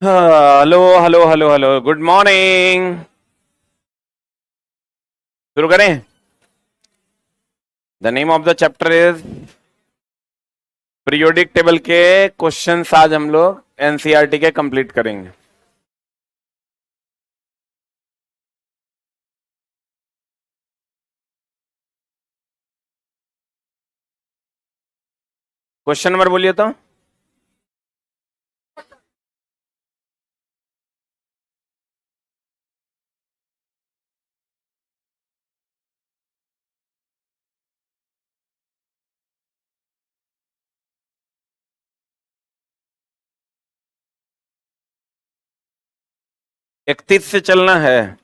Hello hello hello hello, good morning. शुरू करें। The name of the chapter is periodic table के questions. आज हम लोग एनसीईआरटी के कंप्लीट करेंगे। क्वेश्चन नंबर बोलिए तो। इकतीस से चलना है।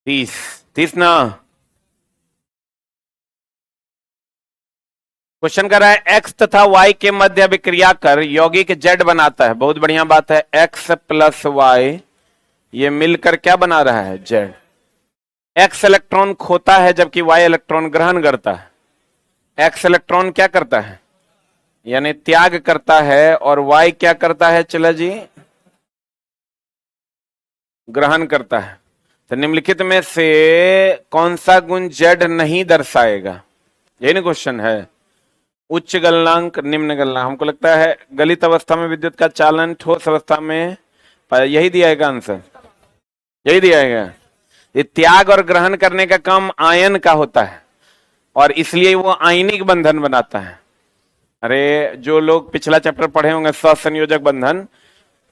तीस। तीस ना। क्वेश्चन कर रहा है एक्स तथा वाई के मध्य अभिक्रिया कर यौगिक जेड बनाता है। बहुत बढ़िया बात है। एक्स प्लस वाई ये मिलकर क्या बना रहा है? जेड। एक्स इलेक्ट्रॉन खोता है जबकि वाई इलेक्ट्रॉन ग्रहण करता है। एक्स इलेक्ट्रॉन क्या करता है? यानी त्याग करता है। और वाई क्या करता है? चला जी, ग्रहण करता है। तो निम्नलिखित में से कौन सा गुण जेड नहीं दर्शाएगा? यही ना क्वेश्चन है। उच्च गलनांक, निम्न गलनांक। हमको लगता है गलित अवस्था में विद्युत का चालन, ठोस अवस्था में, यही दिया है आंसर। यही दिया है। ये त्याग और ग्रहण करने का काम आयन का होता है और इसलिए वो आयनिक बंधन बनाता है। अरे जो लोग पिछला चैप्टर पढ़े होंगे सहसंयोजक बंधन,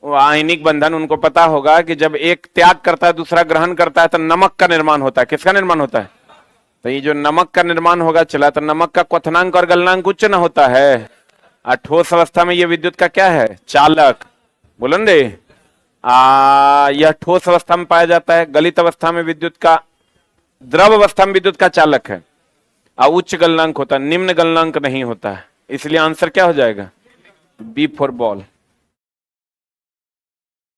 वो आयनिक बंधन, उनको पता होगा कि जब एक त्याग करता है दूसरा ग्रहण करता है तो नमक का निर्माण होता है। किसका निर्माण होता है? तो ये जो नमक का निर्माण होगा चला, तो नमक का क्वथनांक और गलनांक उच्च न होता है। और ठोस अवस्था में ये विद्युत का क्या है? चालक। बोलो न रे। यह ठोस अवस्था में पाया जाता है। गलित अवस्था में विद्युत का, द्रव अवस्था में विद्युत का चालक है। उच्च गलनांक होता है, निम्न गलनांक नहीं होता है। इसलिए आंसर क्या हो जाएगा? B for ball.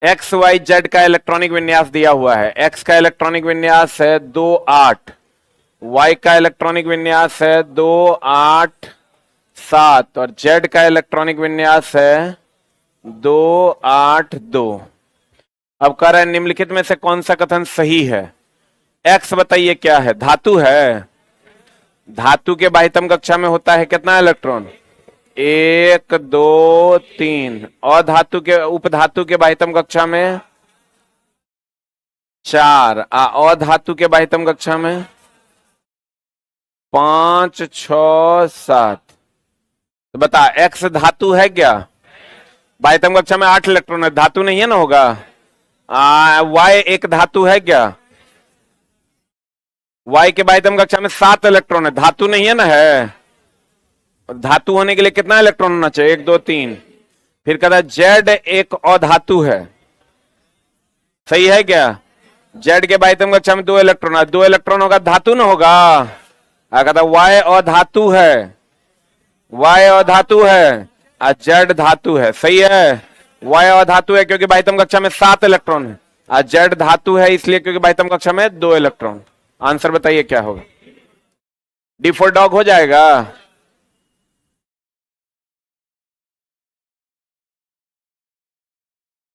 X Y Z का इलेक्ट्रॉनिक विन्यास दिया हुआ है। एक्स का इलेक्ट्रॉनिक विन्यास है 2 8, वाई का इलेक्ट्रॉनिक विन्यास है 2 8 7 और जेड का इलेक्ट्रॉनिक विन्यास है 2 8 2। अब कह रहा है निम्नलिखित में से कौन सा कथन सही है? एक्स बताइए क्या है? धातु है। धातु के बाह्यतम कक्षा में होता है कितना इलेक्ट्रॉन? 1 2 3। और धातु के, उपधातु के बाह्यतम कक्षा में 4। और धातु के बाह्यतम कक्षा में 5 6 7। तो बता एक्स धातु है क्या? बाह्यतम कक्षा में 8 इलेक्ट्रॉन है, धातु नहीं है ना होगा। वाई एक धातु है क्या? वाई के बाह्यतम कक्षा में 7 इलेक्ट्रॉन है, धातु नहीं है ना है। धातु होने के लिए कितना इलेक्ट्रॉन होना चाहिए? 1 2 3। फिर कहता है जेड एक अधातु है। सही है क्या? जेड के बाह्यतम कक्षा में 2 इलेक्ट्रॉन है, 2 इलेक्ट्रॉन होगा, धातु ना होगा। कहता वाई अधातु है, वाई अधातु है और जेड धातु है। सही है। वाई अधातु है क्योंकि बाह्यतम कक्षा में 7 इलेक्ट्रॉन है और जेड धातु है इसलिए क्योंकि बाह्यतम कक्षा में 2 इलेक्ट्रॉन। आंसर बताइए क्या होगा? डी फॉर डॉग हो जाएगा।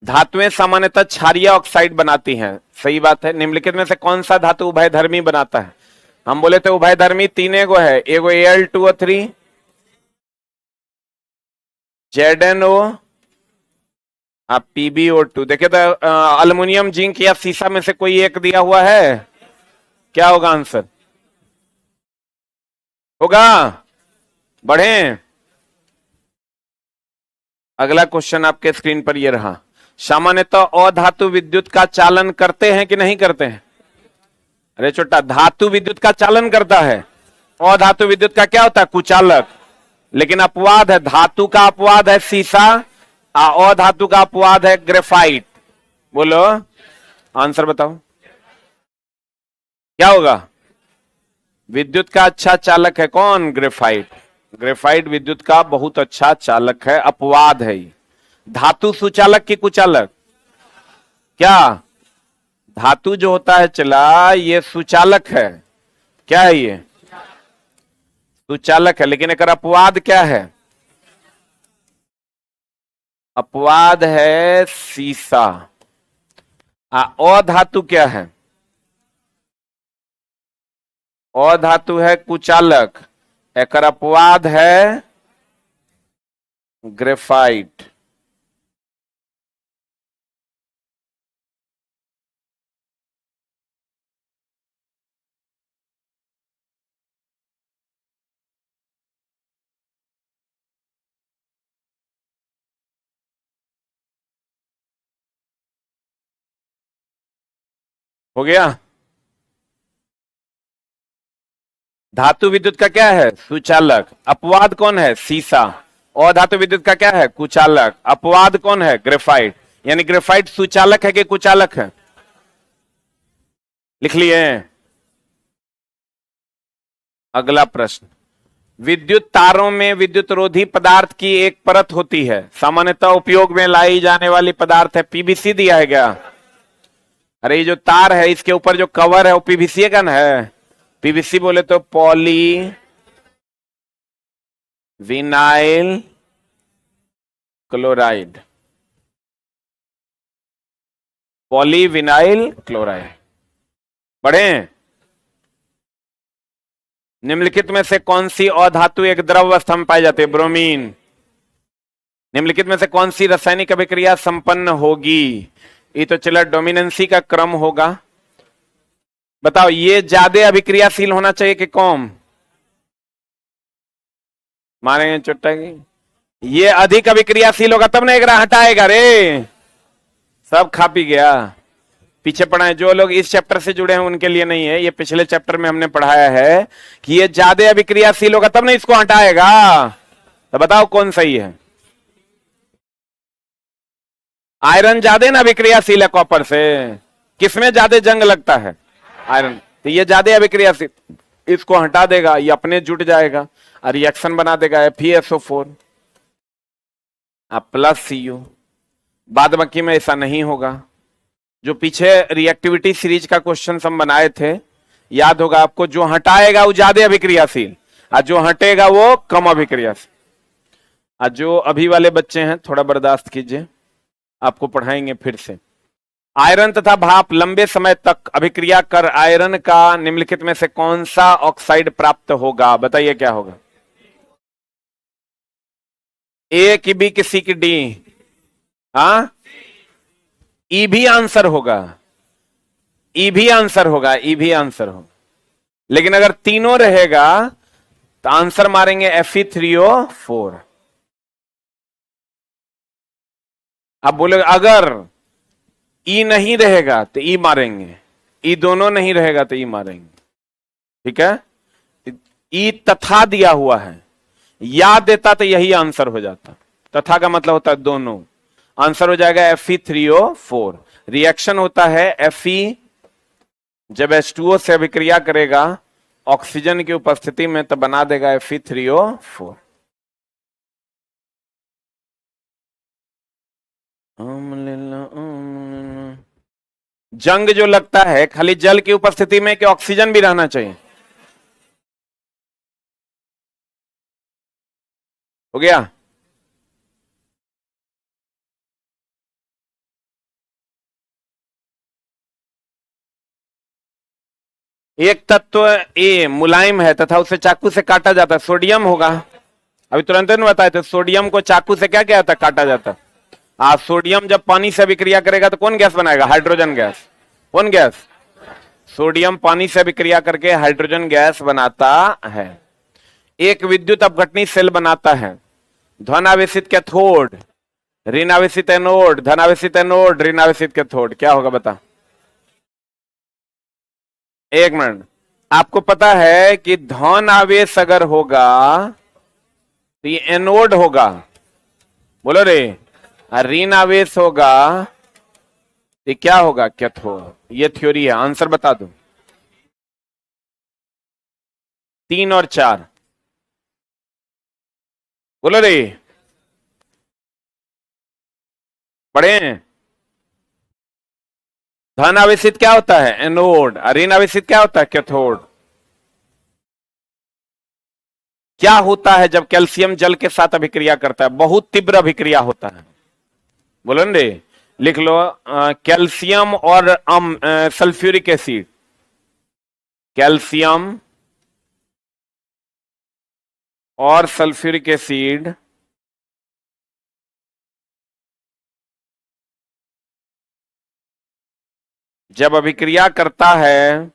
धातुएं सामान्यतः क्षारीय ऑक्साइड बनाती हैं। सही बात है। निम्नलिखित में से कौन सा धातु उभयधर्मी बनाता है? हम बोले थे उभयधर्मी 3 एगो है, एगो Al2O3, ZnO, PbO2। देखिए तो अल्युमिनियम, जिंक या सीसा में से कोई एक दिया हुआ है, क्या होगा आंसर? होगा। बढ़े। अगला क्वेश्चन आपके स्क्रीन पर ये रहा। सामान्यतः अधातु विद्युत का चालन करते हैं कि नहीं करते हैं? अरे छोटा, धातु विद्युत का चालन करता है, अधातु विद्युत का क्या होता है? कुचालक। लेकिन अपवाद है, धातु का अपवाद है सीसा, अधातु का अपवाद है ग्रेफाइट। बोलो आंसर बताओ क्या होगा? विद्युत का अच्छा चालक है कौन? ग्रेफाइट। ग्रेफाइट विद्युत का बहुत अच्छा चालक है, अपवाद है ये। धातु सुचालक की कुचालक? क्या धातु जो होता है चला, ये सुचालक है। क्या है ये? सुचालक है, लेकिन एक अपवाद क्या है? अपवाद है सीसा। अधातु क्या है? अधातु है कुचालक, एक अपवाद है ग्रेफाइट। हो गया? धातु विद्युत का क्या है? सुचालक। अपवाद कौन है? सीसा। और धातु विद्युत का क्या है? कुचालक। अपवाद कौन है? ग्रेफाइट। यानी ग्रेफाइट सुचालक है कि कुचालक है? लिख लिए? अगला प्रश्न, विद्युत तारों में विद्युत रोधी पदार्थ की एक परत होती है, सामान्यतः उपयोग में लाई जाने वाली पदार्थ है पीवीसी। दिया है क्या? अरे ये जो तार है इसके ऊपर जो कवर है वो पीवीसी का ना है? पीवीसी बोले तो poly vinyl chloride. Poly vinyl chloride. बढ़े? निम्नलिखित में से कौन सी अधातु एक द्रव अवस्था में पाई जाती है? ब्रोमीन। निम्नलिखित में से कौन सी रासायनिक अभिक्रिया संपन्न होगी? ये तो चला डोमिनेंसी का क्रम होगा। बताओ, ये ज्यादा अभिक्रियाशील होना चाहिए कि कम? मारेंगे चुट्टा की? ये अधिक अभिक्रियाशील होगा तब ना एक हटाएगा रे। सब खा पी गया। पीछे पढ़ा है, जो लोग इस चैप्टर से जुड़े हैं उनके लिए नहीं है, ये पिछले चैप्टर में हमने पढ़ाया है कि ये ज्यादा अभिक्रियाशील होगा तब ना इसको हटाएगा। तो बताओ कौन सही है? आयरन ज्यादा ना अभिक्रियाशील है कॉपर से। किसमें ज्यादा जंग लगता है? आयरन। तो ये ज्यादा अभिक्रियाशील, इसको हटा देगा, ये अपने जुट जाएगा और रिएक्शन बना देगा FeSO4 प्लस Cu। बाद बाकी में ऐसा नहीं होगा। जो पीछे रिएक्टिविटी सीरीज का क्वेश्चन हम बनाए थे, याद होगा आपको, जो हटाएगा वो ज्यादा अभिक्रियाशील और जो हटेगा वो कम अभिक्रियाशील। और जो अभी वाले बच्चे हैं थोड़ा बर्दाश्त कीजिए, आपको पढ़ाएंगे फिर से। आयरन तथा भाप लंबे समय तक अभिक्रिया कर आयरन का निम्नलिखित में से कौन सा ऑक्साइड प्राप्त होगा? बताइए क्या होगा? ए की बी की सी की डी? हाँ, ई भी आंसर होगा। ई भी आंसर होगा, ई भी आंसर होगा। लेकिन अगर तीनों रहेगा तो आंसर मारेंगे Fe3O4। अब बोले अगर ई नहीं रहेगा तो ई मारेंगे, ई दोनों नहीं रहेगा तो ई मारेंगे। ठीक है? ई तथा दिया हुआ है, या देता तो यही आंसर हो जाता। तथा का मतलब होता है दोनों। आंसर हो जाएगा Fe3O4। रिएक्शन होता है Fe जब H2O से अभिक्रिया करेगा ऑक्सीजन की उपस्थिति में तो बना देगा Fe3O4। जंग जो लगता है खाली जल की उपस्थिति में कि ऑक्सीजन भी रहना चाहिए? हो गया? एक तत्व ए मुलायम है तथा उसे चाकू से काटा जाता है, सोडियम होगा। अभी तुरंत नहीं बताए थे, सोडियम को चाकू से क्या किया था? काटा जाता। सोडियम जब पानी से अभिक्रिया करेगा तो कौन गैस बनाएगा? Hydrogen gas. कौन गैस? सोडियम पानी से अभिक्रिया करके हाइड्रोजन गैस बनाता है। एक विद्युत अपघटनी सेल बनाता है धनावेशित कैथोड, ऋणावेशित एनोड, धनावेशित एनोड, ऋणावेशित कैथोड। क्या होगा बता? एक मिनट, आपको पता है कि धन आवेश अगर होगा तो ये एनोड होगा, बोलो रे। ऋण आवेश होगा ये क्या होगा? कैथोड। ये थ्योरी है। आंसर बता दो। 3 और 4। बोलो रे, पढ़े हैं? धन आवेशित क्या होता है? एनोड। ऋण आवेशित क्या होता है? कैथोड। क्या होता है जब कैल्शियम जल के साथ अभिक्रिया करता है? बहुत तीव्र अभिक्रिया होता है। बोलो न रे, लिख लो। कैल्शियम और सल्फ्यूरिक एसिड, कैल्शियम और सल्फ्यूरिक एसिड जब अभिक्रिया करता है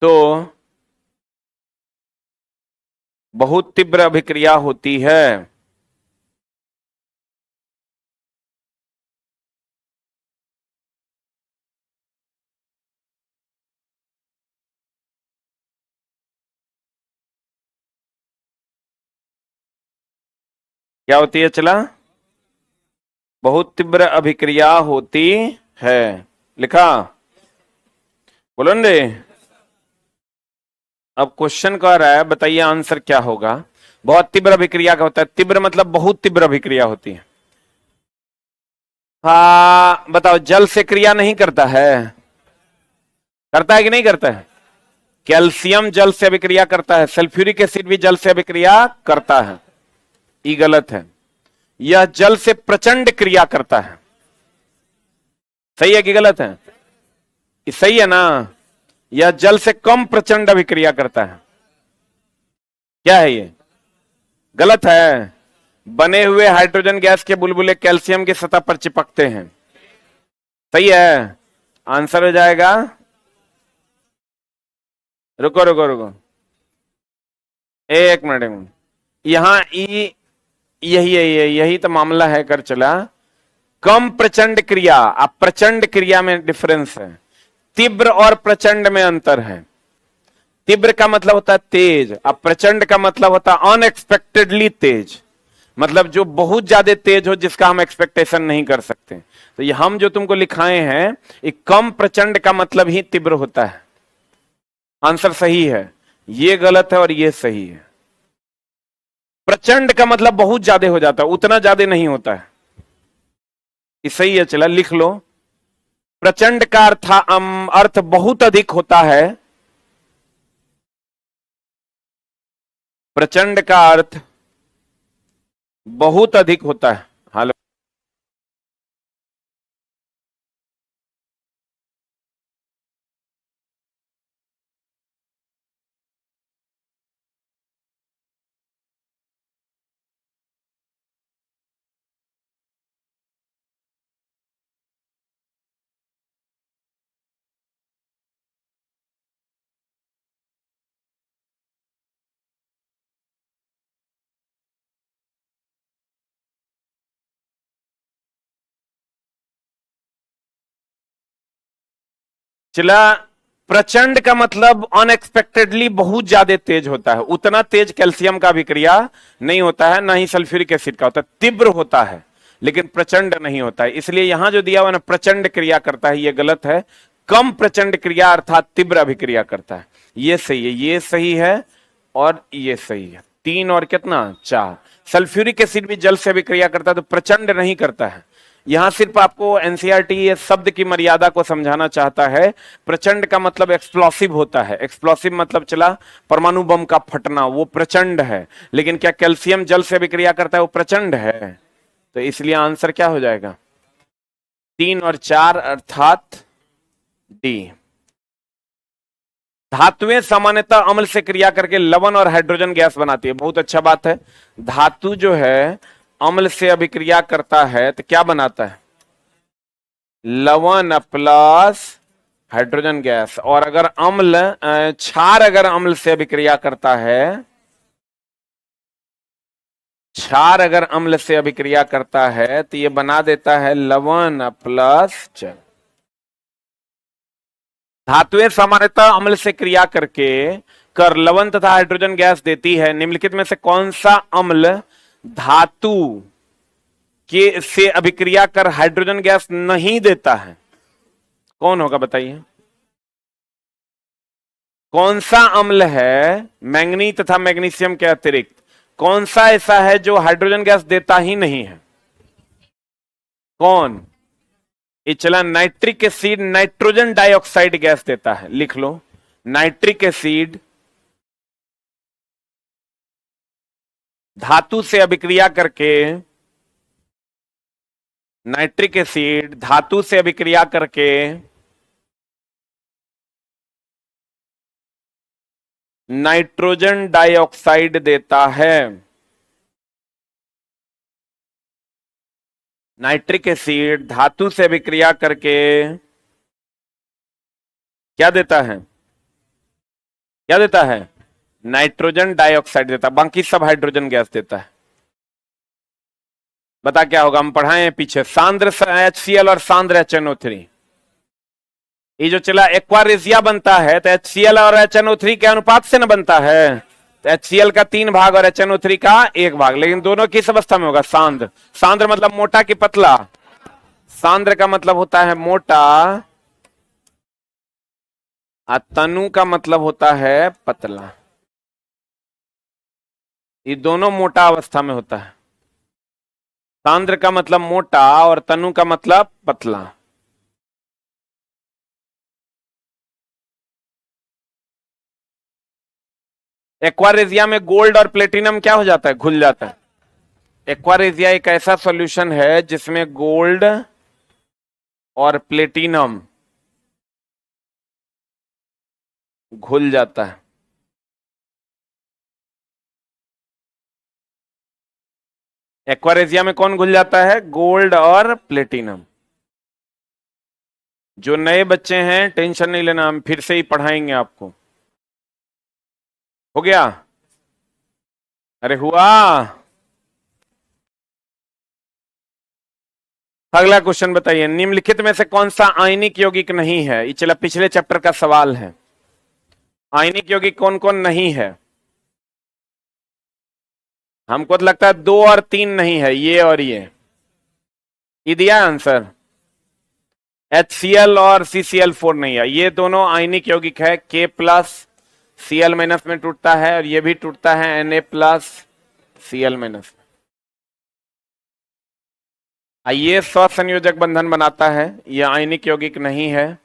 तो बहुत तीव्र अभिक्रिया होती है। क्या होती है? चला, बहुत तीव्र अभिक्रिया होती है। लिखा? बोलो न रे। अब क्वेश्चन कह रहा है, बताइए आंसर क्या होगा। बहुत तीव्र अभिक्रिया का होता है, तीव्र मतलब बहुत तीव्र अभिक्रिया होती है। हाँ बताओ, जल से क्रिया नहीं करता है? करता है कि नहीं करता है? कैल्शियम जल से अभिक्रिया करता है, सल्फ्यूरिक एसिड भी जल से अभिक्रिया करता है। ये गलत है, यह जल से प्रचंड क्रिया करता है। सही है कि गलत है? ये सही है ना? यह जल से कम प्रचंड अभिक्रिया करता है। क्या है ये? गलत है। बने हुए हाइड्रोजन गैस के बुलबुले कैल्शियम की सतह पर चिपकते हैं। सही है, आंसर हो जाएगा। रुको रुको रुको, एक मिनट, एक मिनट। यहां यही तो मामला है कर चला। कम प्रचंड क्रिया, अब प्रचंड क्रिया में डिफरेंस है, तीव्र और प्रचंड में अंतर है। तीव्र का मतलब होता है तेज, अब प्रचंड का मतलब होता है अनएक्सपेक्टेडली तेज, मतलब जो बहुत ज्यादा तेज हो जिसका हम एक्सपेक्टेशन नहीं कर सकते। तो ये हम जो तुमको लिखाए हैं, ये कम प्रचंड का मतलब ही तीव्र होता है। आंसर सही है, ये गलत है और ये सही है। प्रचंड का मतलब बहुत ज्यादा हो जाता है, उतना ज्यादा नहीं होता है। ये सही है, चला लिख लो। प्रचंड का अर्थ बहुत अधिक होता है। प्रचंड का अर्थ बहुत अधिक होता है। हेलो, चला, प्रचंड का मतलब अनएक्सपेक्टेडली बहुत ज्यादा तेज होता है। उतना तेज कैल्शियम का अभिक्रिया नहीं होता है, ना ही सल्फ्यूरिक एसिड का होता है। तीव्र होता है लेकिन प्रचंड नहीं होता है। इसलिए यहां जो दिया हुआ ना प्रचंड क्रिया करता है, यह गलत है। कम प्रचंड क्रिया अर्थात तीव्र अभिक्रिया करता है। ये सही है, ये सही है और ये सही है। 3 और कितना? 4। सल्फ्यूरिक एसिड भी जल से अभिक्रिया करता है, तो प्रचंड नहीं करता है। यहां सिर्फ आपको एनसीईआरटी ये शब्द की मर्यादा को समझाना चाहता है। प्रचंड का मतलब एक्सप्लोसिव होता है। एक्सप्लोसिव मतलब चला परमाणु बम का फटना, वो प्रचंड है। लेकिन क्या कैल्शियम जल से अभिक्रिया करता है? वो प्रचंड है। तो इसलिए आंसर क्या हो जाएगा? 3 और 4 अर्थात डी। धातुएं सामान्यतः अम्ल से क्रिया करके लवण और हाइड्रोजन गैस बनाती है। बहुत अच्छा बात है। धातु जो है अम्ल से अभिक्रिया करता है तो क्या बनाता है? लवण प्लस हाइड्रोजन गैस। और अगर क्षार अगर अम्ल से अभिक्रिया करता है, क्षार अगर अम्ल से अभिक्रिया करता है तो ये बना देता है लवण प्लस जल। धातुएं सामान्यतः अम्ल से क्रिया करके लवण तथा हाइड्रोजन गैस देती है। निम्नलिखित में से कौन सा अम्ल धातु के से अभिक्रिया कर हाइड्रोजन गैस नहीं देता है? कौन होगा बताइए? कौन सा अम्ल है मैंगनी तथा मैग्नीशियम के अतिरिक्त कौन सा ऐसा है जो हाइड्रोजन गैस देता ही नहीं है? कौन? ये चला, nitric acid nitrogen dioxide gas देता है, लिख लो। नाइट्रिक एसिड धातु से अभिक्रिया करके, नाइट्रिक एसिड धातु से अभिक्रिया करके नाइट्रोजन डाइऑक्साइड देता है। नाइट्रिक एसिड धातु से अभिक्रिया करके क्या देता है? क्या देता है? नाइट्रोजन डाइऑक्साइड देता है, बाकी सब हाइड्रोजन गैस देता है। बता क्या होगा? हम पढ़ाए पीछे, सांद्र HCl और सांद्र HNO3। ये जो चला एक्वारेजिया बनता है तो HCl और HNO3 के अनुपात से न बनता है, तो HCl का 3 भाग और HNO3 का 1 भाग, लेकिन दोनों किस अवस्था में होगा? सांद्र। सांद्र मतलब मोटा कि पतला? सांद्र का मतलब होता है मोटा, तनु का मतलब होता है पतला। ये दोनों मोटा अवस्था में होता है। सांद्र का मतलब मोटा और तनु का मतलब पतला। एक्वारेजिया में गोल्ड और प्लेटिनम क्या हो जाता है? घुल जाता है। एक्वारेजिया एक ऐसा सॉल्यूशन है जिसमें गोल्ड और प्लेटिनम घुल जाता है। एक्वारेजिया में कौन घुल जाता है? गोल्ड और प्लेटिनम। जो नए बच्चे हैं टेंशन नहीं लेना, हम फिर से ही पढ़ाएंगे आपको। हो गया? अरे हुआ? अगला क्वेश्चन बताइए, निम्नलिखित में से कौन सा आयनिक यौगिक नहीं है? ये चला पिछले चैप्टर का सवाल है। आयनिक यौगिक कौन कौन नहीं है? हमको तो लगता है 2 और 3 नहीं है, ये और ये दिया आंसर। HCl और CCl4 नहीं है, ये दोनों आयनिक यौगिक है। K+ Cl- में टूटता है और ये भी टूटता है Na+ Cl-। ये स्वसंयोजक बंधन बनाता है, ये आयनिक यौगिक नहीं है।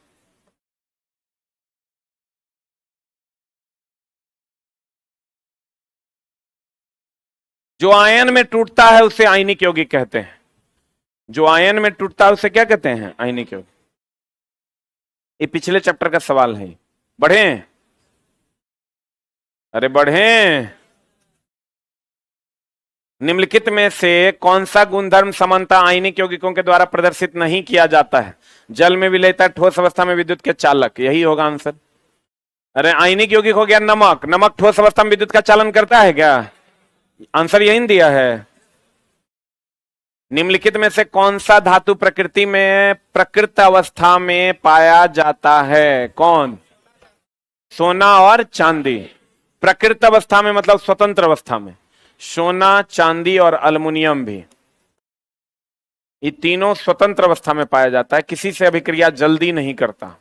जो आयन में टूटता है उसे आयनिक यौगिक कहते हैं। जो आयन में टूटता है उसे क्या कहते हैं? आयनिक यौगिक। ये पिछले चैप्टर का सवाल है। बढ़े? अरे बढ़े। निम्नलिखित में से कौन सा गुणधर्म समानता आयनिक यौगिकों के द्वारा प्रदर्शित नहीं किया जाता है? जल में विलेयता, ठोस अवस्था में विद्युत के चालक, यही होगा आंसर। अरे आयनिक यौगिक हो गया नमक। नमक ठोस अवस्था में विद्युत का चालन करता है क्या? आंसर यही दिया है। निम्नलिखित में से कौन सा धातु प्रकृति में प्रकृत अवस्था में पाया जाता है? कौन? सोना और चांदी। प्रकृत अवस्था में मतलब स्वतंत्र अवस्था में सोना, चांदी और अल्युमिनियम भी, ये तीनों स्वतंत्र अवस्था में पाया जाता है, किसी से अभिक्रिया जल्दी नहीं करता।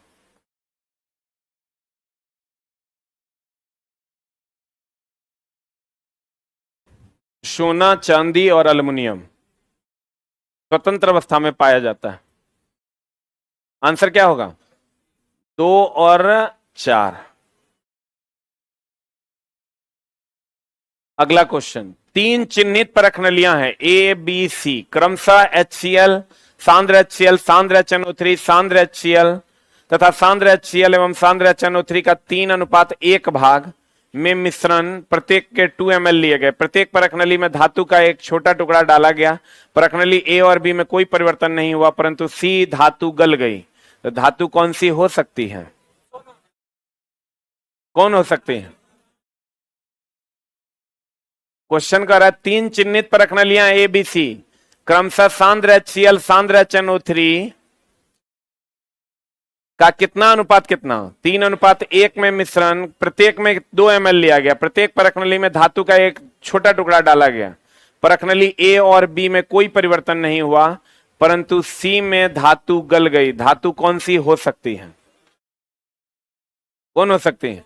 सोना, चांदी और अल्युमिनियम स्वतंत्र अवस्था में पाया जाता है। आंसर क्या होगा? 2 और 4। अगला क्वेश्चन, 3 चिन्हित परख नलियां हैं A, B, C, क्रमशः HCl, सांद्र HCl, सांद्र HNO3, सांद्र HCl तथा सांद्र HCl एवं सांद्र HNO3 का 3:1 भाग में मिश्रण प्रत्येक के 2 ml लिए गए। प्रत्येक परख नली में धातु का एक छोटा टुकड़ा डाला गया। परख नली A और B में कोई परिवर्तन नहीं हुआ, परंतु C धातु गल गई। तो धातु कौन सी हो सकती है? कौन हो सकती है? क्वेश्चन कर रहा है 3 चिन्हित परख नलियां A, B, C, क्रमशः सांद्र HCl, सांद्र HNO3 का कितना अनुपात? कितना? 3:1 में मिश्रण प्रत्येक में 2 ml लिया गया। प्रत्येक परख नली में धातु का एक छोटा टुकड़ा डाला गया। परख नली A और B में कोई परिवर्तन नहीं हुआ, परंतु सी में धातु गल गई। धातु कौन सी हो सकती है? कौन हो सकती है?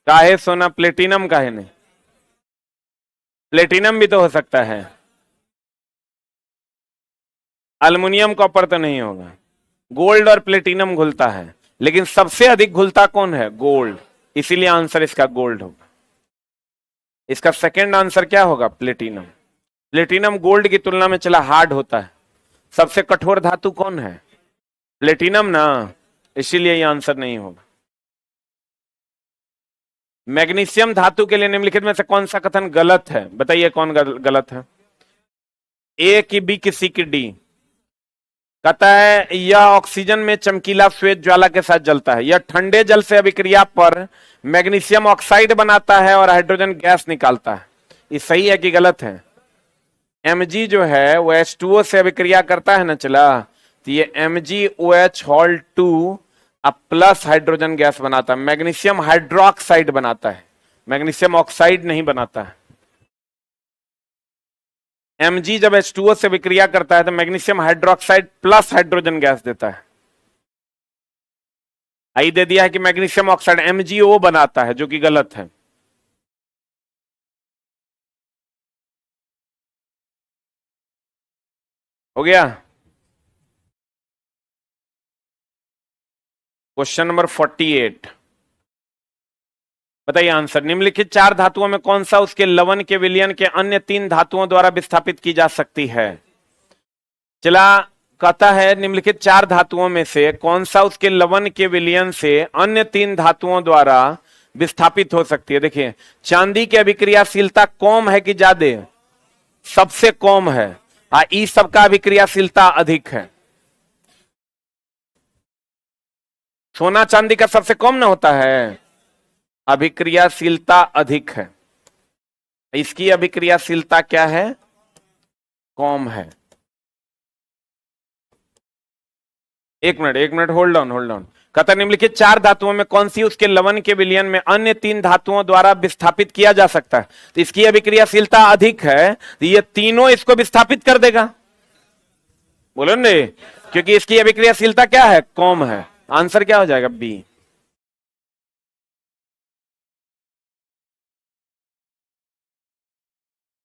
काहे सोना? प्लेटिनम काहे नहीं? प्लेटिनम भी तो हो सकता है। अल्युमिनियम कॉपर तो नहीं होगा। गोल्ड और प्लेटिनम घुलता है, लेकिन सबसे अधिक घुलता कौन है? गोल्ड। इसीलिए आंसर इसका गोल्ड होगा। इसका सेकंड आंसर क्या होगा? प्लेटिनम। प्लेटिनम गोल्ड की तुलना में चला हार्ड होता है। सबसे कठोर धातु कौन है? प्लेटिनम ना, इसीलिए ये आंसर नहीं होगा। मैग्नीशियम धातु के लिए निम्नलिखित में से कौन सा कथन गलत है? बताइए कौन गलत है? ए की बी की सी की डी? कहता है यह ऑक्सीजन में चमकीला श्वेत ज्वाला के साथ जलता है। यह ठंडे जल से अभिक्रिया पर मैग्नीशियम ऑक्साइड बनाता है और हाइड्रोजन गैस निकालता है। ये सही है कि गलत है? Mg जो है वो H2O से अभिक्रिया करता है ना चला, तो ये MgOH2 अब प्लस हाइड्रोजन गैस बनाता है। मैग्नीशियम हाइड्रोक्साइड बनाता है, मैग्नीशियम ऑक्साइड नहीं बनाता है। Mg जब H2O से विक्रिया करता है तो magnesium hydroxide plus hydrogen gas देता है। आई दे दिया है कि मैग्नीशियम ऑक्साइड MgO बनाता है, जो कि गलत है। हो गया? क्वेश्चन नंबर 48 बताइए आंसर। निम्नलिखित चार धातुओं में कौन सा उसके लवण के विलयन के अन्य तीन धातुओं द्वारा विस्थापित की जा सकती है? चला कहता है निम्नलिखित चार धातुओं में से कौन सा उसके लवण के विलयन से अन्य तीन धातुओं द्वारा विस्थापित हो सकती है। देखिए, चांदी की अभिक्रियाशीलता कम है कि ज्यादा? सबसे कम है। ई सबका अभिक्रियाशीलता अधिक है। सोना चांदी का सबसे कम ना होता है, अभिक्रियाशीलता अधिक है। इसकी अभिक्रियाशीलता क्या है? कम है। एक मिनट होल्ड ऑन। कहता निम्नलिखित चार धातुओं में कौन सी उसके लवण के विलयन में अन्य तीन धातुओं द्वारा विस्थापित किया जा सकता है? तो इसकी अभिक्रियाशीलता अधिक है, तो ये तीनों इसको विस्थापित कर देगा। बोलो ने, क्योंकि इसकी अभिक्रियाशीलता क्या है? कम है। आंसर क्या हो जाएगा? बी।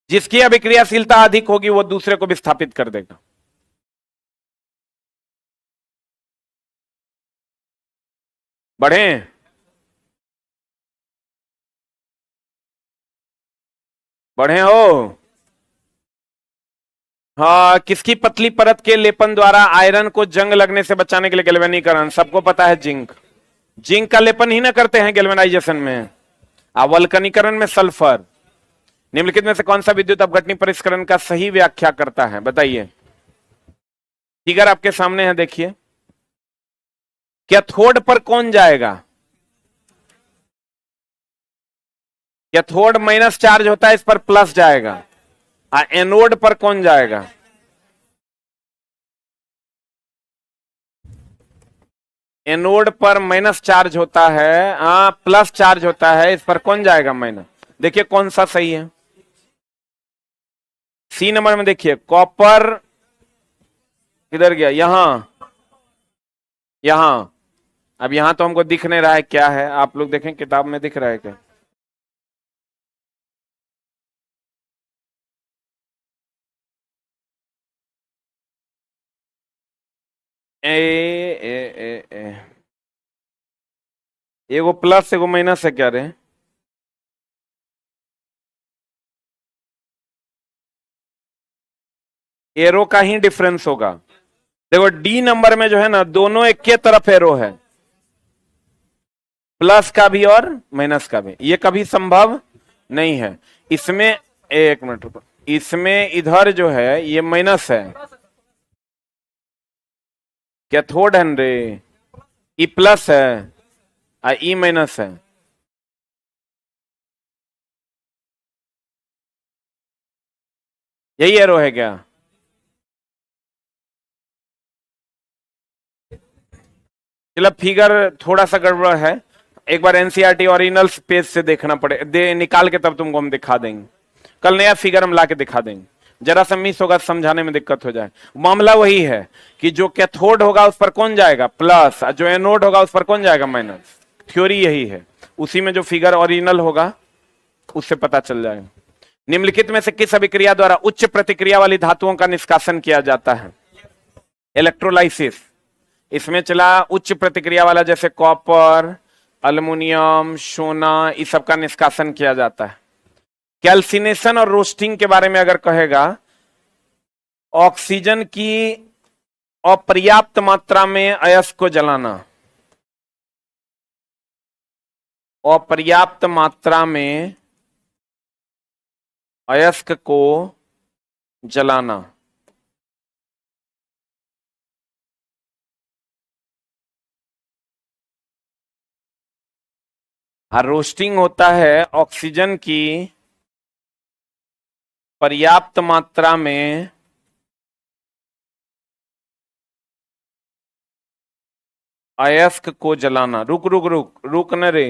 जिसकी अभिक्रियाशीलता अधिक होगी वो दूसरे को विस्थापित कर देगा। बढ़े हो। हाँ, किसकी पतली परत के लेपन द्वारा आयरन को जंग लगने से बचाने के लिए गैल्वेनीकरण? सबको पता है, जिंक का लेपन ही ना करते हैं गैल्वेनाइजेशन में। अवल्कनीकरण में सल्फर। निम्नलिखित में से कौन सा विद्युत अपघटनी परिष्करण का सही व्याख्या करता है? बताइए। फिगर आपके सामने है, देखिए। कैथोड पर कौन जाएगा? कैथोड माइनस चार्ज होता है, इस पर प्लस जाएगा। एनोड पर कौन जाएगा? एनोड पर माइनस चार्ज होता है, प्लस चार्ज होता है, इस पर कौन जाएगा? माइनस। देखिए कौन सा सही है। सी नंबर में देखिए, कॉपर किधर गया? यहां। अब यहां तो हमको दिख नहीं रहा है क्या है, आप लोग देखें किताब में दिख रहा है क्या? एगो प्लस एगो माइनस है क्या रे? एरो का ही डिफरेंस होगा। देखो डी नंबर में जो है ना, दोनों एक के तरफ एरो है, प्लस का भी और माइनस का भी। ये कभी संभव नहीं है। इसमें एक मिनट रुको, इसमें इधर जो है ये माइनस है, कैथोड है रे, ई प्लस है और ई माइनस है। यही एरो है क्या? चलो फिगर थोड़ा सा गड़बड़ है, एक बार एनसीईआरटी ओरिजिनल पेज से देखना पड़े, निकाल के तब तुमको हम दिखा देंगे। कल नया फिगर हम ला के दिखा देंगे। जरा सा मिस होगा समझाने में दिक्कत हो जाए। मामला वही है कि जो कैथोड होगा उस पर कौन जाएगा, प्लस, जो एनोड होगा उस पर कौन जाएगा, माइनस। थ्योरी यही है, उसी में जो फिगर ओरिजिनल होगा उससे पता चल जाएगा। निम्नलिखित में से किस अभिक्रिया द्वारा उच्च प्रतिक्रिया वाली धातुओं का निष्कासन किया जाता है? इलेक्ट्रोलाइसिस। इसमें चला उच्च प्रतिक्रिया वाला, जैसे कॉपर, अल्युमिनियम, सोना, इस सब का निष्कासन किया जाता है। कैल्सिनेशन और रोस्टिंग के बारे में अगर कहेगा, ऑक्सीजन की अपर्याप्त मात्रा में अयस्क को जलाना, अपर्याप्त मात्रा में अयस्क को जलाना। हाँ, रोस्टिंग होता है ऑक्सीजन की पर्याप्त मात्रा में अयस्क को जलाना। रुक रुक रुक रुक न रे,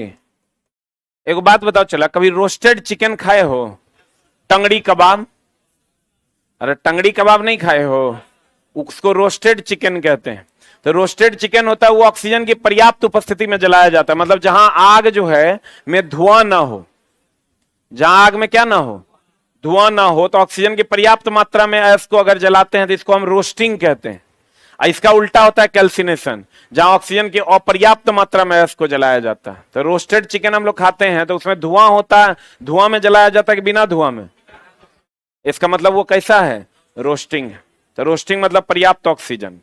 एक बात बताओ, चला कभी रोस्टेड चिकन खाए हो? टंगड़ी कबाब? अरे टंगड़ी कबाब नहीं खाए हो, उसको रोस्टेड चिकन कहते हैं। तो रोस्टेड चिकन होता है वो ऑक्सीजन की पर्याप्त उपस्थिति में जलाया जाता है, मतलब जहां आग जो है में धुआं ना हो, जहां आग में क्या ना हो, धुआं ना हो, तो ऑक्सीजन की पर्याप्त मात्रा में अयस्क को अगर जलाते हैं तो इसको हम रोस्टिंग कहते हैं। इसका उल्टा होता है कैल्सिनेशन, जहां ऑक्सीजन की अपर्याप्त मात्रा में अयस्क को जलाया जाता है। तो रोस्टेड चिकन हम लोग खाते हैं तो उसमें धुआं होता है, धुआं में जलाया जाता है कि बिना धुआं में? इसका मतलब वो कैसा है, रोस्टिंग। तो रोस्टिंग मतलब पर्याप्त ऑक्सीजन।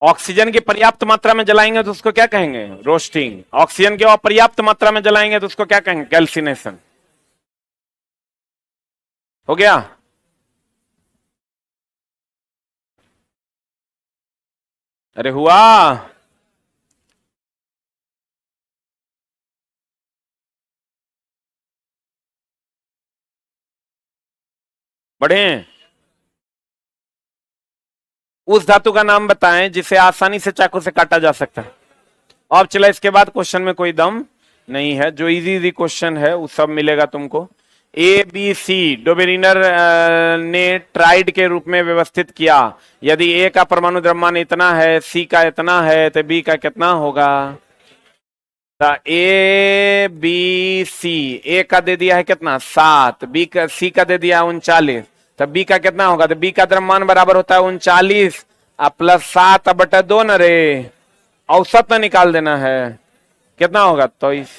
ऑक्सीजन की पर्याप्त मात्रा में जलाएंगे तो उसको क्या कहेंगे, रोस्टिंग। ऑक्सीजन की अपर्याप्त मात्रा में जलाएंगे तो उसको क्या कहेंगे, कैल्सिनेशन। हो गया? अरे हुआ? बढ़े? उस धातु का नाम बताएं जिसे आसानी से चाकू से काटा जा सकता है। अब चला, इसके बाद क्वेश्चन में कोई दम नहीं है, जो इजी इजी क्वेश्चन है वो सब मिलेगा तुमको। ए बी सी डोबेरिनर ने ट्राइड के रूप में व्यवस्थित किया। यदि ए का परमाणु द्रव्यमान इतना है, सी का इतना है, तो बी का कितना होगा? तो ए बी सी, ए का दे दिया है कितना, 7, बी का, सी का दे दिया 39, तो बी का कितना होगा? तो बी का द्रव्यमान बराबर होता है 39 प्लस 7/2 न रे, औसत न निकाल देना है, कितना होगा? 23।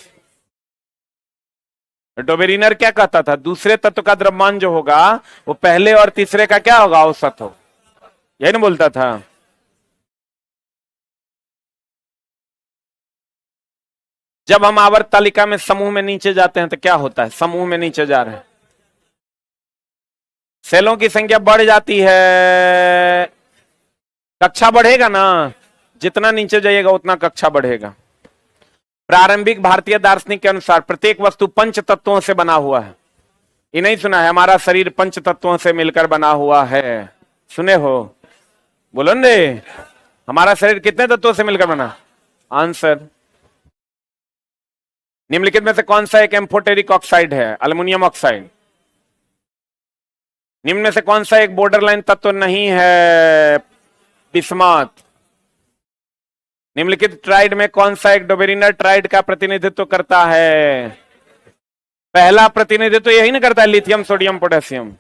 डोबेरिनर क्या कहता था, दूसरे तत्व का द्रव्यमान जो होगा वो पहले और तीसरे का क्या होगा, औसत हो, यही ना बोलता था। जब हम आवर्त तालिका में समूह में नीचे जाते हैं तो क्या होता है, समूह में नीचे जा रहे हैं, सेलों की संख्या बढ़ जाती है, कक्षा बढ़ेगा ना, जितना नीचे जाइएगा उतना कक्षा बढ़ेगा। प्रारंभिक भारतीय दार्शनिक के अनुसार प्रत्येक वस्तु पंच तत्वों से बना हुआ है। ये नहीं सुना है, हमारा शरीर पंच तत्वों से मिलकर बना हुआ है, सुने हो? बोलो ने, हमारा शरीर कितने तत्वों से मिलकर बना? आंसर, निम्नलिखित में से कौन सा एक एम्फोटेरिक ऑक्साइड है? Aluminium oxide. निम्न में से कौन सा एक बॉर्डरलाइन तत्व नहीं है? बिस्मथ। निम्नलिखित ट्राइड में कौन सा एक डोबेरिनर ट्राइड का प्रतिनिधित्व करता है? पहला प्रतिनिधित्व यही ना करता है, लिथियम सोडियम पोटेशियम।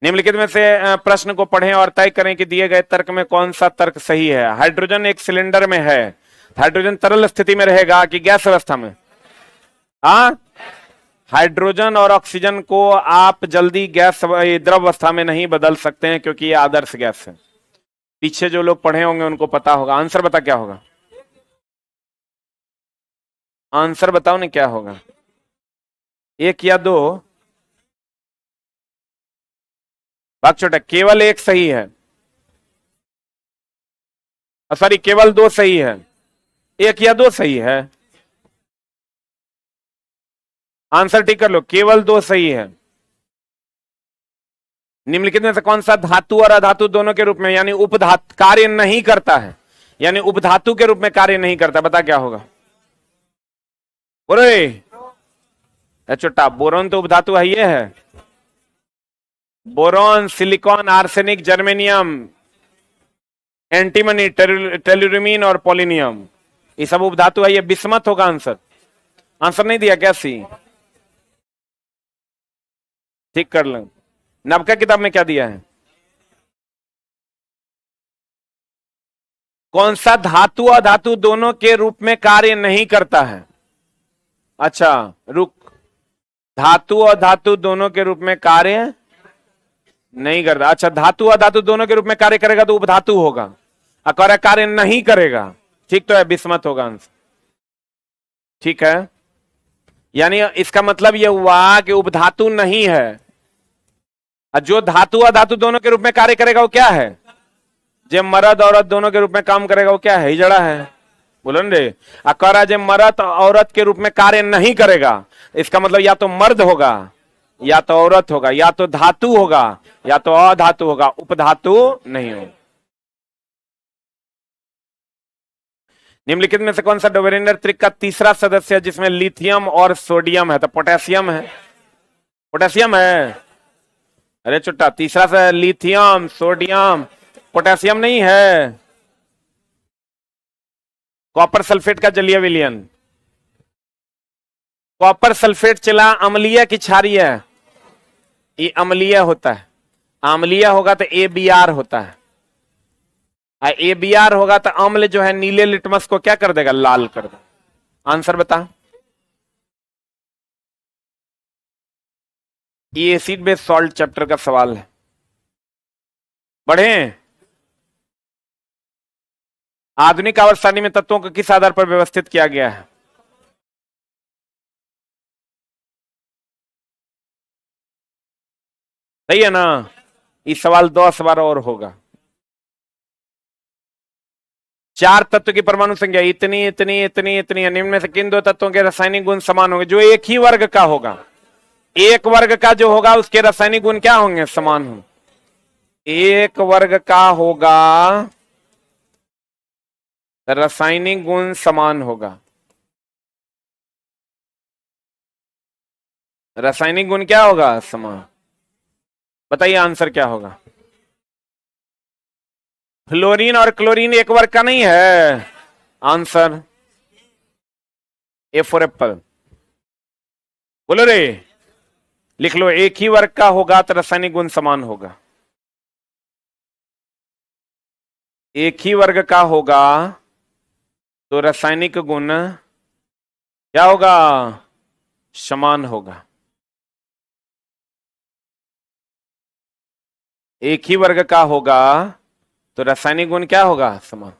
निम्नलिखित में से प्रश्न को पढ़ें और तय करें कि दिए गए तर्क में कौन सा तर्क सही है। हाइड्रोजन एक सिलेंडर में है, हाइड्रोजन तरल स्थिति में रहेगा कि गैस अवस्था में? हाँ, हाइड्रोजन और ऑक्सीजन को आप जल्दी गैस द्रव अवस्था में नहीं बदल सकते हैं क्योंकि ये आदर्श गैस है। पीछे जो लोग पढ़े होंगे उनको पता होगा। आंसर बता क्या होगा, आंसर बताओ ना क्या होगा? एक या दो? भाग छोटा, केवल एक सही है, सॉरी केवल दो सही है, एक या दो सही है। आंसर ठीक कर लो, केवल दो सही है। निम्नलिखित में से कौन सा धातु और अधातु दोनों के रूप में यानी उपधातु कार्य नहीं करता है, यानी उपधातु के रूप में कार्य नहीं करता? बता क्या होगा? बोरे छोटा, बोरोन तो उपधातु है, ये है boron, silicon, arsenic, germanium, antimony, tellurium और पोलिनियम, ये सब उपधातु है। ये बिस्मत होगा आंसर। आंसर नहीं दिया क्या? सी ठीक कर लो। नबका किताब में क्या दिया है? कौन सा धातु और धातु दोनों के रूप में कार्य नहीं करता है? अच्छा रुक, धातु और धातु दोनों के रूप में कार्य नहीं करता। अच्छा, धातु और धातु दोनों के रूप में कार्य करेगा तो उपधातु होगा, और कार्य नहीं करेगा, ठीक तो है, बिस्मत होगा आंसर। ठीक है, यानी इसका मतलब यह हुआ कि उपधातु नहीं है, और जो धातु और धातु दोनों के रूप में कार्य करेगा वो क्या है? जो मर्द औरत दोनों के रूप में काम करेगा वो क्या है? हिजड़ा है। बोलो रे, अकारा जो मर्द औरत के रूप में कार्य नहीं करेगा, इसका मतलब या तो मर्द होगा या तो औरत होगा, या तो धातु होगा या तो अधातु होगा, उपधातु नहीं होगा। निम्नलिखित में से कौन सा डोबेरेंडर त्रिक का तीसरा सदस्य है जिसमें लिथियम और सोडियम है? तो पोटेशियम है। पोटेशियम है। अरे चुट्टा, तीसरा से लिथियम, सोडियम, पोटेशियम नहीं है। कॉपर सल्फेट का जलीय विलयन। कॉपर सल्फेट चला अम्लीय की क्षारीय? ये अम्लीय होता है। अम्लीय होगा तो ABr होता है, ABr होगा तो अम्ल जो है नीले लिटमस को क्या कर देगा? लाल कर देगा। आंसर बता। ये एसिड बेस सॉल्ट चैप्टर का सवाल है। बढ़े। आधुनिक आवर्त में तत्वों को किस आधार पर व्यवस्थित किया गया है? सही है ना? इस सवाल 10 बार और होगा। चार तत्व की परमाणु संख्या इतनी इतनी इतनी इतनी, निम्न में से किन दो तत्वों के रासायनिक गुण समान होंगे? जो एक ही वर्ग का होगा, एक वर्ग का जो होगा उसके रासायनिक गुण क्या होंगे? समान होंगे। एक वर्ग का होगा, रासायनिक गुण समान होगा। रासायनिक गुण क्या होगा? समान। बताइए आंसर क्या होगा? फ्लोरीन और क्लोरीन एक वर्ग का नहीं है। Answer A for Apple. बोलो रे, लिख लो, एक ही वर्ग का होगा तो रासायनिक गुण समान होगा। एक ही वर्ग का होगा तो रासायनिक गुण क्या होगा? समान होगा। एक ही वर्ग का होगा तो रासायनिक गुण क्या होगा? समान।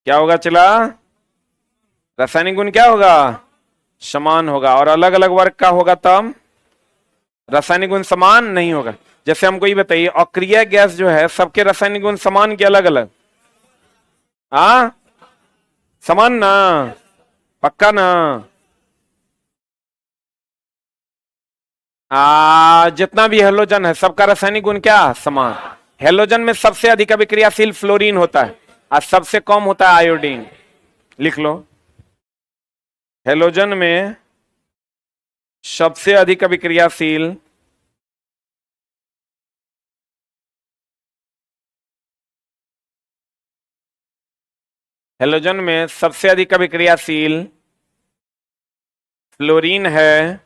क्या होगा चला? रासायनिक गुण क्या होगा? समान होगा। और अलग अलग वर्ग का होगा तब रासायनिक गुण समान नहीं होगा। जैसे हमको ये बताइए, अक्रिय गैस जो है सबके रासायनिक गुण समान के अलग अलग? हाँ, समान ना? पक्का ना? जितना भी हेलोजन है सबका रासायनिक गुण क्या? समान। हेलोजन में सबसे अधिक अभिक्रियाशील फ्लोरीन होता है और सबसे कम होता है आयोडीन। लिख लो, हेलोजन में सबसे अधिक अभिक्रियाशील हेलोजन में सबसे अधिक अभिक्रियाशील फ्लोरीन है,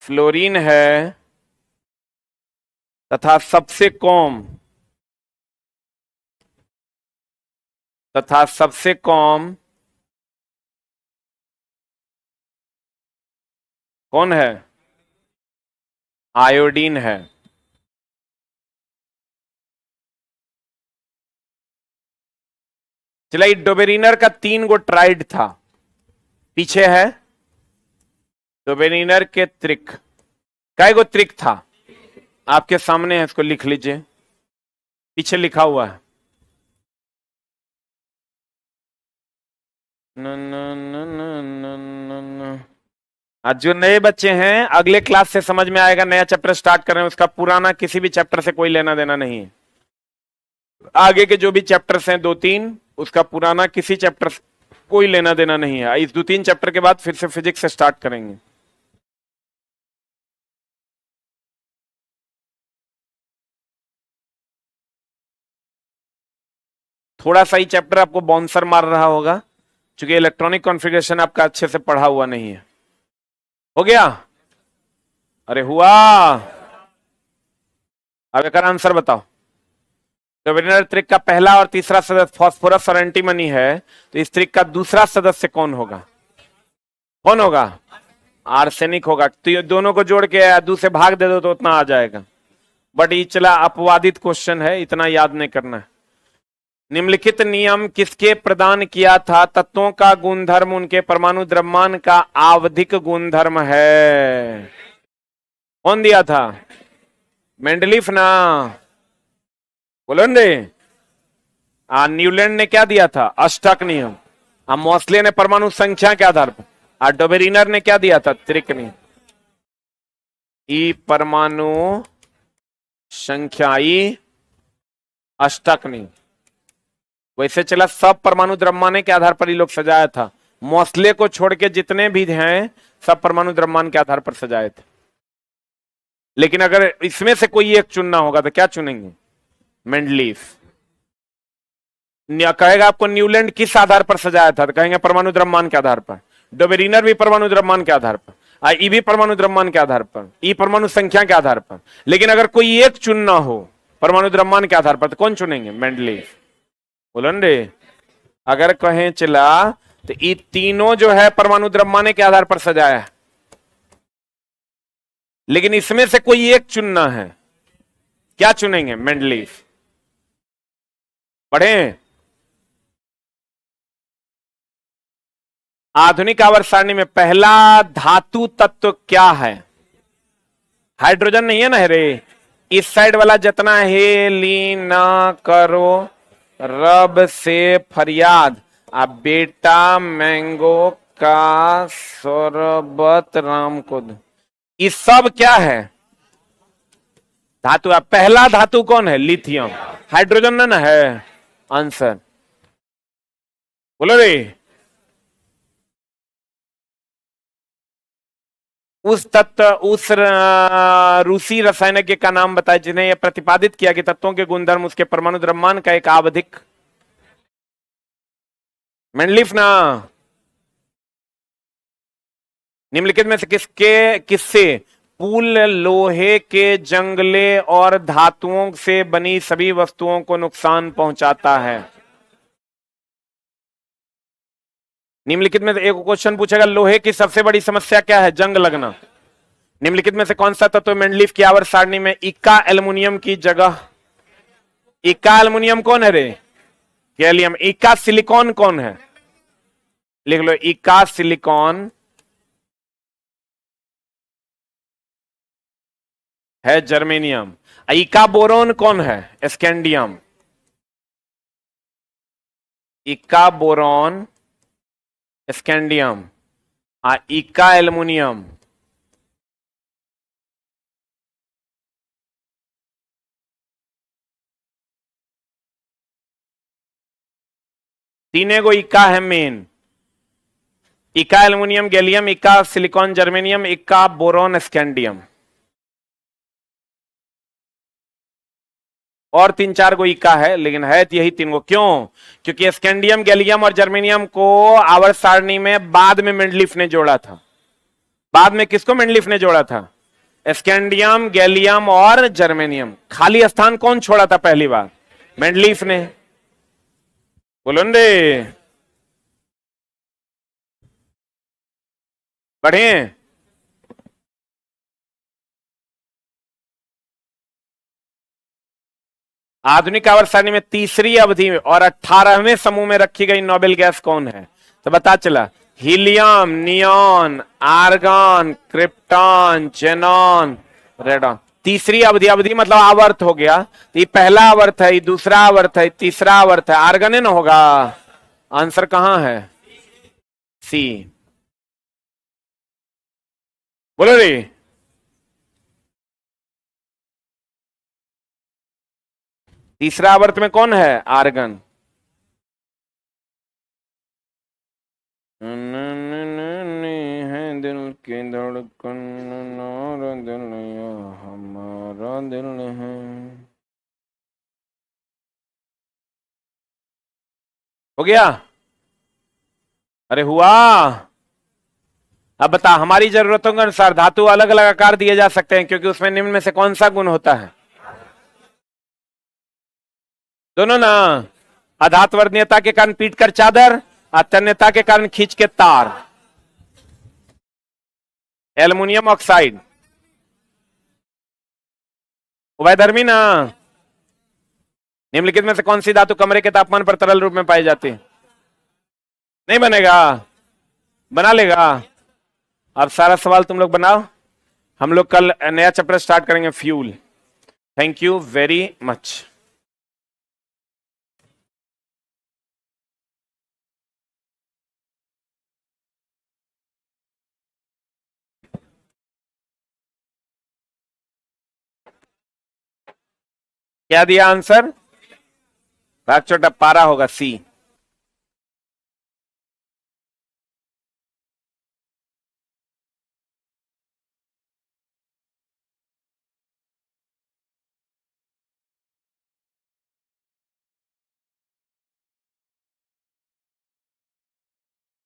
फ्लोरीन है, तथा सबसे कम कौन है? आयोडीन है। चला, डोबेरिनर का 3 गो ट्राइड था, पीछे है डोबेरिनर के त्रिक, कै गो त्रिक था आपके सामने है, इसको लिख लीजिए, पीछे लिखा हुआ है। न, न, न, न, न, न, न। आज जो नए बच्चे हैं, अगले क्लास से समझ में आएगा, नया चैप्टर स्टार्ट कर रहे हैं, उसका पुराना किसी भी चैप्टर से कोई लेना देना नहीं है। आगे के जो भी चैप्टर्स हैं 2-3, उसका पुराना किसी चैप्टर से कोई लेना देना नहीं है। इस 2-3 चैप्टर के बाद फिर से फिजिक्स से स्टार्ट करेंगे। थोड़ा सा ही चैप्टर आपको बाउंसर मार रहा होगा, क्योंकि इलेक्ट्रॉनिक कॉन्फ़िगरेशन आपका अच्छे से पढ़ा हुआ नहीं है। हो गया? अरे हुआ। अब एक आंसर बताओ। डोबेरिनर त्रिक का पहला और तीसरा सदस्य फास्फोरस और एंटीमनी है, तो इस त्रिक का दूसरा सदस्य कौन होगा? कौन होगा? आर्सेनिक होगा। तो ये दोनों को जोड़ के दो से भाग दे दो तो उतना आ जाएगा। बट ये चला अपवादित क्वेश्चन है, इतना याद नहीं करना है। निम्नलिखित नियम किसके प्रदान किया था? तत्वों का गुणधर्म उनके परमाणु द्रव्यमान का आवधिक गुणधर्म है। कौन दिया था? मेंडलीफ ना, बोलो ने। न्यूलैंड ने क्या दिया था? अष्टक नियम। मोस्ले ने परमाणु संख्या के आधार पर। डोबेरिनर ने क्या दिया था? त्रिक नियम। ई परमाणु संख्या, ई अष्टक नियम। वैसे चला, सब परमाणु द्रव्यमान के आधार पर ये लोग सजाया था। मोस्ले को छोड़ के जितने भी हैं सब परमाणु द्रव्यमान के आधार पर सजाए थे। लेकिन अगर इसमें से कोई एक चुनना होगा तो क्या चुनेंगे? मेंडलीफ। कहेगा आपको न्यूलैंड किस आधार पर सजाया था, तो कहेंगे परमाणु द्रव्यमान के आधार पर। डोबेरिनर भी परमाणु द्रव्यमान के आधार पर, ई भी परमाणु द्रव्यमान के आधार पर, ई परमाणु संख्या के आधार पर। लेकिन अगर कोई एक चुनना हो परमाणु द्रव्यमान के आधार पर, तो कौन चुनेंगे? मेंडलीफ। बोलो रे। अगर कहें चला तो ये तीनों जो है परमाणु द्रव्यमान के आधार पर सजाया है, लेकिन इसमें से कोई एक चुनना है, क्या चुनेंगे? मेंडलीफ। पढ़े। आधुनिक आवर्त सारणी में पहला धातु तत्व क्या है? हाइड्रोजन नहीं है ना रे। इस साइड वाला जितना है ली ना करो रब से फरियाद, अब बेटा मैंगो का शरबत राम को दो। ये सब क्या है? धातु। अब पहला धातु कौन है? लिथियम। हाइड्रोजन ना है आंसर। बोलो रे। उस तत्व, उस रूसी रसायनज्ञ का नाम बताए जिन्हें यह प्रतिपादित किया कि तत्वों के गुणधर्म उसके परमाणु द्रव्यमान का एक आवधिक। मेंडलीफ ना। निम्नलिखित में से किससे पुल लोहे के जंगले और धातुओं से बनी सभी वस्तुओं को नुकसान पहुंचाता है? निम्नलिखित में से एक क्वेश्चन पूछेगा, लोहे की सबसे बड़ी समस्या क्या है? जंग लगना। निम्नलिखित में से कौन सा तत्व मेंडलीफ की आवर्त सारणी में इक्का एल्युमिनियम की जगह? इक्का एल्युमिनियम कौन है रे? गैलियम। इक्का सिलिकॉन कौन है? लिख लो, इक्का सिलिकॉन है जर्मेनियम। इक्का बोरोन कौन है? स्कैंडियम। इक्का बोरॉन स्कैंडियम। इक्का एल्युमिनियम। तीने को इक्का है मेन। इक्का एल्युमिनियम, गैलियम, इक्का सिलिकॉन जर्मेनियम, इक्का बोरॉन स्कैंडियम। और 3-4 को इक्का है, लेकिन है तो यही 3 को। क्यों? क्योंकि स्कैंडियम, गैलियम और जर्मेनियम को आवर्त सारणी में बाद में मेंडलीफ ने जोड़ा था। बाद में किसको मेंडलीफ ने जोड़ा था? स्कैंडियम, गैलियम और जर्मेनियम। खाली स्थान कौन छोड़ा था पहली बार? मेंडलीफ ने। बोलो रे। बढ़े। आधुनिक आवर्त सारणी में तीसरी अवधि और 18वें समूह में रखी गई नोबेल गैस कौन है? तो बता चला, helium, neon, argon, krypton, xenon, radon. तीसरी अवधि, अवधि मतलब आवर्त हो गया, तो ये पहला आवर्त है, ये दूसरा आवर्त है, तीसरा आवर्त है, आर्गन ना होगा। आंसर कहां है? सी। बोलो रे। तीसरा आवर्त में कौन है? आर्गन। है दिल की धड़कन, हमारा दिल या हमारा दिल है। हो गया? अरे हुआ। अब बता, हमारी जरूरतों के अनुसार धातु अलग अलग आकार दिए जा सकते हैं, क्योंकि उसमें निम्न में से कौन सा गुण होता है? दोनों ना। अधात्वर्णीयता के कारण पीट कर चादर, अतन्यता के कारण खींच के तार। एल्युमिनियम ऑक्साइड उभयधर्मी ना। निम्नलिखित में से कौन सी धातु कमरे के तापमान पर तरल रूप में पाई जाती है? नहीं बनेगा, बना लेगा। अब सारा सवाल तुम लोग बनाओ, हम लोग कल नया चैप्टर स्टार्ट करेंगे, fuel. Thank you very much. क्या दिया आंसर? भाग छोटा पारा होगा सी।